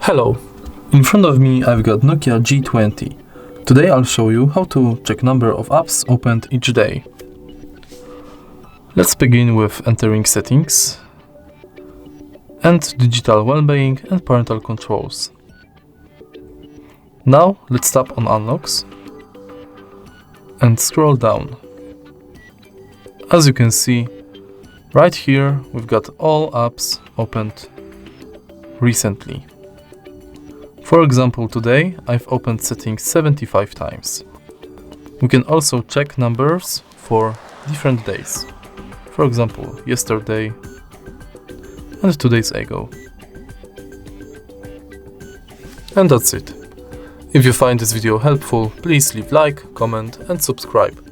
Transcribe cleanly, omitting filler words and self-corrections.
Hello, in front of me I've got NOKIA G20. Today I'll show you how to check number of apps opened each day. Let's begin with entering settings and Digital Wellbeing and parental controls. Now let's tap on unlocks and scroll down. As you can see, right here we've got all apps opened recently. For example, today I've opened settings 75 times. We can also check numbers for different days. For example, yesterday and 2 days ago. And that's it. If you find this video helpful, please leave like, comment and subscribe.